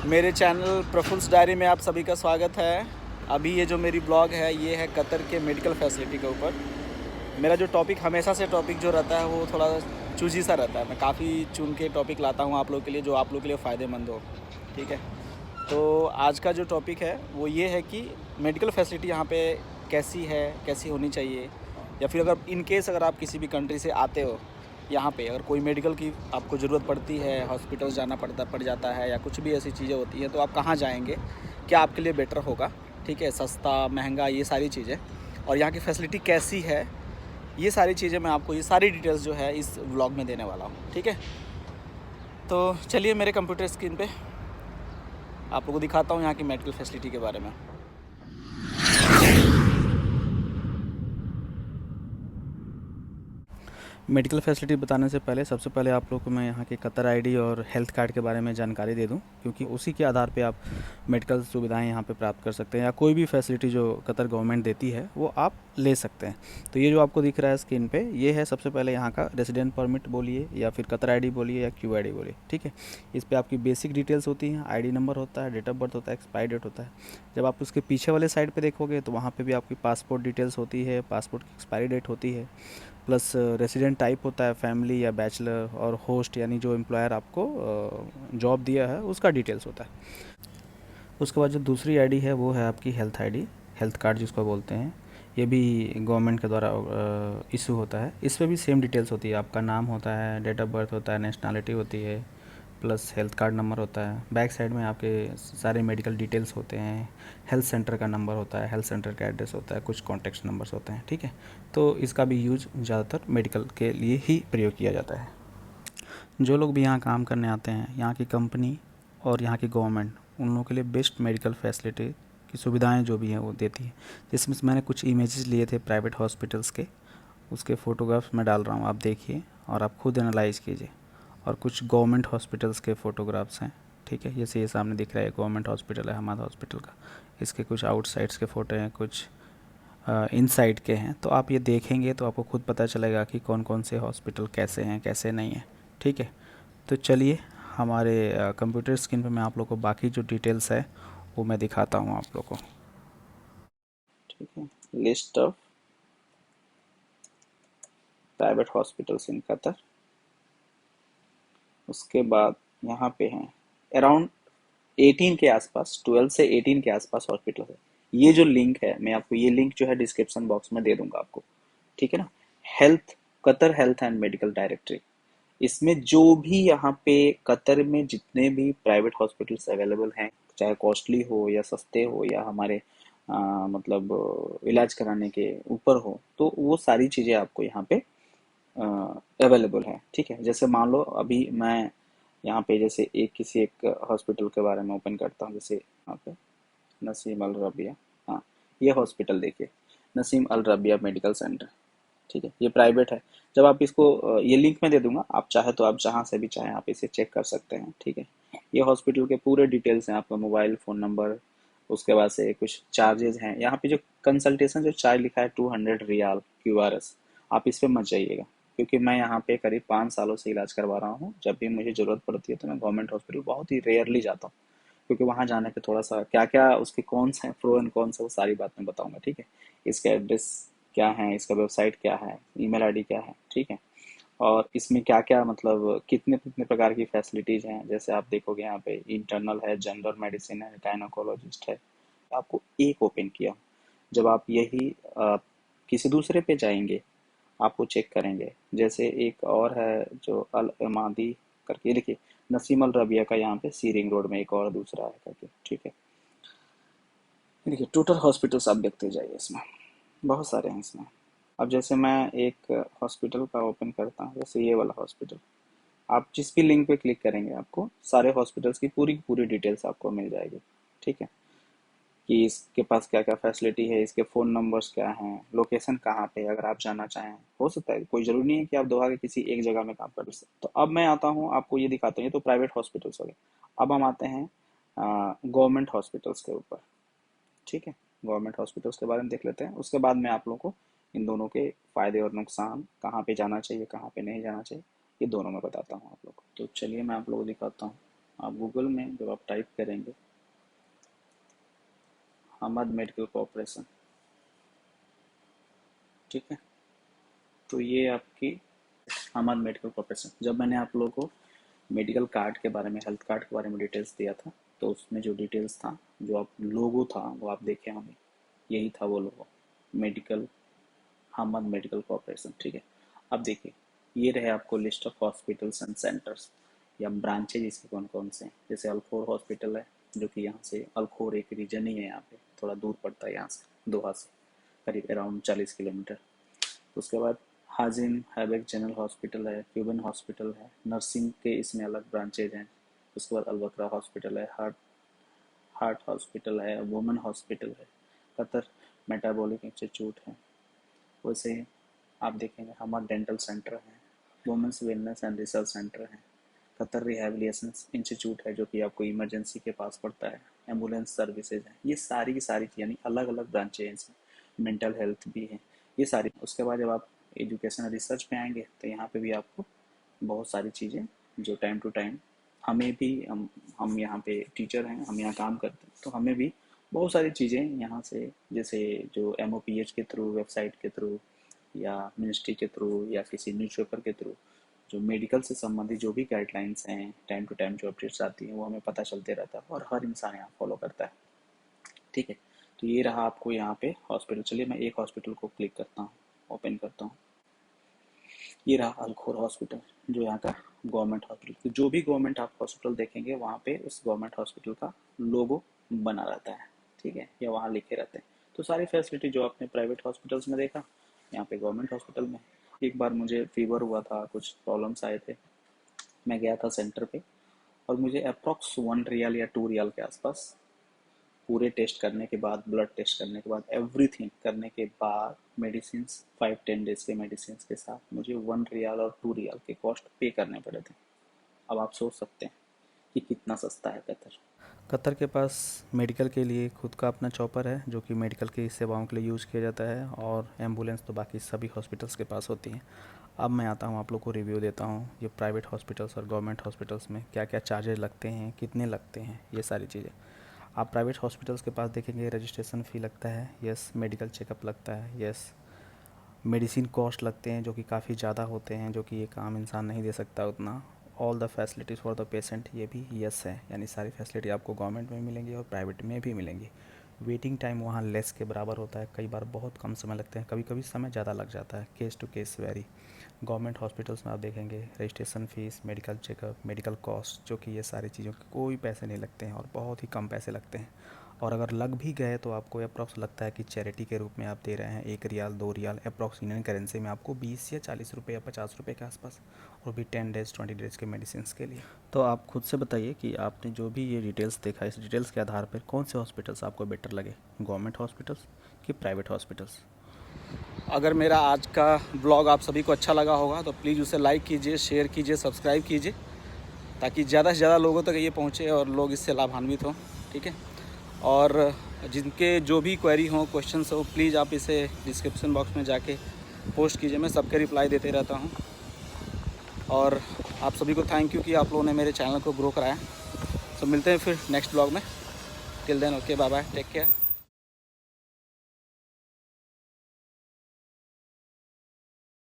मेरे channel प्रफुल्स diary में आप सभी का स्वागत है। अभी ये जो मेरी ब्लॉग है ये है कतर के मेडिकल फैसिलिटी के ऊपर। मेरा जो टॉपिक हमेशा से टॉपिक जो रहता है वो थोड़ा चूजी सा रहता है। मैं काफ़ी चुन के टॉपिक लाता हूँ आप लोग के लिए, जो आप लोग के लिए फ़ायदेमंद हो। ठीक है, तो आज का जो टॉपिक है वो ये है कि मेडिकल फैसिलिटी यहाँ पे कैसी है, कैसी होनी चाहिए, या फिर अगर इन केस अगर आप किसी भी कंट्री से आते हो यहाँ पे, अगर कोई मेडिकल की आपको ज़रूरत पड़ती है, हॉस्पिटल जाना पड़ जाता है, या कुछ भी ऐसी चीज़ें होती हैं, तो आप कहाँ जाएंगे, क्या आपके लिए बेटर होगा। ठीक है, सस्ता महंगा ये सारी चीज़ें, और यहाँ की फैसिलिटी कैसी है, ये सारी चीज़ें मैं आपको, ये सारी डिटेल्स जो है इस व्लॉग में देने वाला हूँ। ठीक है, तो चलिए मेरे कंप्यूटर स्क्रीन पे आप लोगों को दिखाता हूँ यहाँ की मेडिकल फैसिलिटी के बारे में। मेडिकल फैसिलिटी बताने से पहले सबसे पहले आप लोगों को मैं यहाँ के कतर आईडी और हेल्थ कार्ड के बारे में जानकारी दे दूँ, क्योंकि उसी के आधार पे आप मेडिकल सुविधाएं यहाँ पे प्राप्त कर सकते हैं, या कोई भी फैसिलिटी जो कतर गवर्नमेंट देती है वो आप ले सकते हैं। तो ये जो आपको दिख रहा है स्क्रीन पे, ये है सबसे पहले यहाँ का रेसिडेंट परमिट बोलिए, या फिर कतर आईडी बोलिए, या क्यू आईडी बोलिए। ठीक है, इस पर आपकी बेसिक डिटेल्स होती हैं, आईडी नंबर होता है, डेट ऑफ बर्थ होता है, एक्सपायरी डेट होता है। जब आप उसके पीछे वाले साइड पर देखोगे तो वहाँ पर भी आपकी पासपोर्ट डिटेल्स होती है, पासपोर्ट की एक्सपायरी डेट होती है, प्लस रेसिडेंट टाइप होता है फैमिली या बैचलर, और होस्ट यानी जो एम्प्लॉयर आपको जॉब दिया है उसका डिटेल्स होता है। उसके बाद जो दूसरी आईडी है वो है आपकी हेल्थ आईडी, हेल्थ कार्ड जिसको बोलते हैं। ये भी गवर्नमेंट के द्वारा इशू होता है। इस पर भी सेम डिटेल्स होती है, आपका नाम होता है, डेट ऑफ बर्थ होता है, नेशनैलिटी होती है, प्लस हेल्थ कार्ड नंबर होता है। बैक साइड में आपके सारे मेडिकल डिटेल्स होते हैं, हेल्थ सेंटर का नंबर होता है, हेल्थ सेंटर का एड्रेस होता है, कुछ कॉन्टैक्ट नंबर्स होते हैं। ठीक है, तो इसका भी यूज ज़्यादातर मेडिकल के लिए ही प्रयोग किया जाता है। जो लोग भी यहाँ काम करने आते हैं, यहाँ की कंपनी और यहाँ की गवर्नमेंट उन लोगों के लिए बेस्ट मेडिकल फैसिलिटी की सुविधाएं जो भी हैं वो देती है। जिसमें से मैंने कुछ इमेजेस लिए थे प्राइवेट हॉस्पिटल्स के, उसके फ़ोटोग्राफ्स मैं डाल रहा हूँ, आप देखिए और आप खुद एनालाइज कीजिए। और कुछ गवर्नमेंट हॉस्पिटल्स के फ़ोटोग्राफ्स हैं। ठीक है, जैसे ये सामने दिख रहा है गवर्नमेंट हॉस्पिटल है हमारा हॉस्पिटल का। इसके कुछ आउटसाइड्स के फ़ोटो हैं, कुछ इनसाइड के हैं। तो आप ये देखेंगे तो आपको खुद पता चलेगा कि कौन कौन से हॉस्पिटल कैसे हैं, कैसे नहीं हैं। ठीक है, तो चलिए हमारे कंप्यूटर स्क्रीन पे मैं आप लोग को बाकी जो डिटेल्स है वो मैं दिखाता हूँ आप लोग को। ठीक है, list of private hospitals in Qatar. उसके बाद यहाँ पे हैं अराउंड 18 के आसपास, 12 से 18 के आसपास हॉस्पिटल है। ये जो लिंक है, मैं आपको ये लिंक जो है डिस्क्रिप्शन बॉक्स में दे दूंगा आपको। ठीक है ना, health, Qatar health and medical directory. इसमें जो भी यहाँ पे कतर में जितने भी प्राइवेट हॉस्पिटल्स अवेलेबल हैं, चाहे कॉस्टली हो या सस्ते हो या हमारे मतलब इलाज कराने के ऊपर हो, तो वो सारी चीज़ें आपको यहाँ पे अवेलेबल है। ठीक है, जैसे मान लो अभी मैं यहाँ पे जैसे किसी एक हॉस्पिटल के बारे में ओपन करता हूँ, जैसे यहाँ पे नसीम अल रबिया। हाँ, ये हॉस्पिटल देखिए, नसीम अल रबिया मेडिकल सेंटर। ठीक है, ये प्राइवेट है। जब आप इसको ये लिंक में दे दूंगा, आप चाहे तो आप जहाँ से भी चाहें आप इसे चेक कर सकते हैं। ठीक है, ये हॉस्पिटल के पूरे डिटेल्स हैं, आपका मोबाइल फ़ोन नंबर, उसके बाद से कुछ चार्जेस हैं। यहाँ पे जो कंसल्टेशन जो चार्ज लिखा है 200 रियाल QRS, आप इस पर मत जाइएगा, क्योंकि मैं यहाँ पे करीब 5 सालों से इलाज करवा रहा हूँ। जब भी मुझे ज़रूरत पड़ती है तो मैं गवर्नमेंट हॉस्पिटल बहुत ही रेयरली जाता हूँ, क्योंकि वहाँ जाने पे थोड़ा सा क्या क्या उसके कॉन्स हैं, प्रो एंड कॉन्स है, वो सारी बात मैं बताऊंगा। ठीक है, इसका एड्रेस क्या है, इसका वेबसाइट क्या है, ईमेल आईडी क्या है। ठीक है, और इसमें क्या क्या मतलब कितने कितने प्रकार की फैसिलिटीज हैं। जैसे आप देखोगे यहाँ पे इंटरनल है, जनरल मेडिसिन है, गायनोकोलॉजिस्ट है। आपको एक ओपन किया, जब आप यही किसी दूसरे पे जाएंगे आपको चेक करेंगे। जैसे एक और है जो अल इमादी करके, देखिए नसीम अल रबिया का यहाँ पे सी रिंग रोड में एक और दूसरा है करके। ठीक है, देखिए टोटल हॉस्पिटल्स आप देखते जाइए, इसमें बहुत सारे हैं इसमें। अब जैसे मैं एक हॉस्पिटल का ओपन करता हूँ, जैसे ये वाला हॉस्पिटल, आप जिस भी लिंक पे क्लिक करेंगे आपको सारे हॉस्पिटल्स की पूरी की पूरी डिटेल्स आपको मिल जाएगी। ठीक है, कि इसके पास क्या क्या फैसिलिटी है, इसके फ़ोन नंबर्स क्या हैं, लोकेशन कहाँ पे है, अगर आप जाना चाहें। हो सकता है, कोई ज़रूरी नहीं है कि आप दो आगे किसी एक जगह में काम कर सकते। तो अब मैं आता हूँ आपको ये दिखाता हूँ, ये तो प्राइवेट हॉस्पिटल्स हो गए। अब हम आते हैं गवर्नमेंट हॉस्पिटल्स के ऊपर। ठीक है, गवर्नमेंट हॉस्पिटल्स के बारे में देख लेते हैं, उसके बाद मैं आप लोगों को इन दोनों के फ़ायदे और नुकसान, कहाँ पे जाना चाहिए कहाँ पे नहीं जाना चाहिए, ये दोनों मैं बताता हूँ आप लोग को। तो चलिए मैं आप लोगों को दिखाता हूँ। आप गूगल में जब आप टाइप करेंगे हमद मेडिकल कॉरपोरेशन, ठीक है, तो ये आपकी हमद मेडिकल कॉरपोरेशन। जब मैंने आप लोगों को मेडिकल कार्ड के बारे में, हेल्थ कार्ड के बारे में डिटेल्स दिया था, तो उसमें जो डिटेल्स था, जो आप लोगो था, वो आप देखे होंगे, यही था वो लोगो, मेडिकल, हमद मेडिकल कॉरपोरेशन, ठीक है। अब देखिए, ये रहे आपको list of hospitals and centres या ब्रांचेज इसके कौन कौन से हैं। जैसे अल्खोर हॉस्पिटल है, जो कि यहाँ से, अल्खोर एक रीजन ही है यहाँ पे, थोड़ा दूर पड़ता है यहाँ से, दोहा से करीब अराउंड 40 किलोमीटर। उसके बाद हाजिम हैबेक जनरल हॉस्पिटल है, क्यूबन हॉस्पिटल है, नर्सिंग के इसमें अलग ब्रांचेज हैं। उसके बाद अलबकरा हॉस्पिटल है, हार्ट हॉस्पिटल है, वुमेन हॉस्पिटल है, कतर मेटाबॉलिक इंस्टीट्यूट है। वैसे ही आप देखेंगे हमारा डेंटल सेंटर है, women's wellness and research centre है, कतर रिहेबिलिटेशन इंस्टीट्यूट है जो कि आपको इमरजेंसी के पास पड़ता है, एम्बुलेंस सर्विसेज है। ये सारी की सारी यानी अलग अलग ब्रांचें हैं इसमें, मेंटल हेल्थ भी है, ये सारी। उसके बाद जब आप एजुकेशन रिसर्च पे आएंगे तो यहाँ पे भी आपको बहुत सारी चीज़ें जो टाइम टू टाइम हमें भी, हम यहाँ पे टीचर हैं, हम यहाँ काम करते हैं, तो हमें भी बहुत सारी चीज़ें यहाँ से, जैसे जो MOPH के थ्रू, वेबसाइट के थ्रू, या मिनिस्ट्री के थ्रू, या किसी न्यूज़पेपर के थ्रू, जो मेडिकल से संबंधित जो भी गाइडलाइंस हैं, टाइम टू टाइम जो अपडेट्स आती हैं, वो हमें पता चलते रहता है और हर इंसान यहाँ फॉलो करता है, ठीक है। तो ये रहा आपको यहाँ पे हॉस्पिटल। चलिए मैं एक हॉस्पिटल को क्लिक करता हूँ, ओपन करता हूँ। ये रहा अल्खोर हॉस्पिटल, जो यहाँ का गवर्नमेंट हॉस्पिटल। तो जो भी गवर्नमेंट आप हॉस्पिटल देखेंगे वहाँ पे उस गवर्नमेंट हॉस्पिटल का लोगो बना रहता है, ठीक है, या वहाँ लिखे रहते हैं। तो सारी फैसिलिटी जो आपने प्राइवेट हॉस्पिटल्स में देखा, यहाँ पे गवर्नमेंट हॉस्पिटल में। एक बार मुझे फीवर हुआ था, कुछ प्रॉब्लम्स आए थे, मैं गया था सेंटर पे, और मुझे अप्रॉक्स 1 रियाल या 2 रियाल के आसपास, पूरे टेस्ट करने के बाद, ब्लड टेस्ट करने के बाद, एवरीथिंग करने के बाद, मेडिसिन 5-10 डेज के मेडिसिन के साथ मुझे 1 रियाल और 2 रियाल के कॉस्ट पे करने पड़े थे। अब आप सोच सकते हैं कि कितना सस्ता है कतर। कतर के पास मेडिकल के लिए खुद का अपना चॉपर है जो कि मेडिकल की सेवाओं के लिए यूज़ किया जाता है, और एम्बुलेंस तो बाकी सभी हॉस्पिटल्स के पास होती हैं। अब मैं आता हूँ, आप लोग को रिव्यू देता हूँ ये प्राइवेट हॉस्पिटल्स और गवर्नमेंट हॉस्पिटल्स में क्या क्या चार्जेस लगते हैं, कितने लगते हैं, ये सारी चीज़ें। आप प्राइवेट हॉस्पिटल्स के पास देखेंगे रजिस्ट्रेशन फ़ी लगता है, यस, मेडिकल चेकअप लगता है, यस, मेडिसिन कॉस्ट लगते हैं जो कि काफ़ी ज़्यादा होते हैं, जो कि एक आम इंसान नहीं दे सकता उतना। All the facilities for the patient, ये भी यस है, यानी सारी फैसिलिटी आपको गवर्नमेंट में मिलेंगी और प्राइवेट में भी मिलेंगी। वेटिंग टाइम वहाँ लेस के बराबर होता है, कई बार बहुत कम समय लगते हैं, कभी कभी समय ज़्यादा लग जाता है, case to case vary. Government hospitals में आप देखेंगे registration fees, medical checkup, medical cost, जो कि ये सारी चीज़ों के कोई पैसे नहीं लगते हैं और बहुत ही कम पैसे लगते हैं। और अगर लग भी गए तो आपको अप्रॉक्स लगता है कि चैरिटी के रूप में आप दे रहे हैं 1 riyal 2 riyal approx Indian currency में आपको 20 या 40 रुपये या 50 रुपये के आसपास, और भी 10 डेज़ 20 डेज़ के मेडिसिन के लिए। तो आप खुद से बताइए कि आपने जो भी ये डिटेल्स देखा, इस डिटेल्स के आधार पर कौन से हॉस्पिटल्स आपको बेटर लगे, गवर्नमेंट हॉस्पिटल्स कि प्राइवेट हॉस्पिटल्स। अगर मेरा आज का ब्लॉग आप सभी को अच्छा लगा होगा तो प्लीज़ उसे लाइक कीजिए, शेयर कीजिए, सब्सक्राइब कीजिए, ताकि ज़्यादा से ज़्यादा लोगों तक ये पहुँचे और लोग इससे लाभान्वित हों, ठीक है। और जिनके जो भी क्वेरी हो, क्वेश्चंस हो, प्लीज़ आप इसे डिस्क्रिप्शन बॉक्स में जाके पोस्ट कीजिए, मैं सबके रिप्लाई देते रहता हूँ। और आप सभी को थैंक यू कि आप लोगों ने मेरे चैनल को ग्रो कराया। तो मिलते हैं फिर नेक्स्ट ब्लॉग में। Till then okay, bye bye, take care.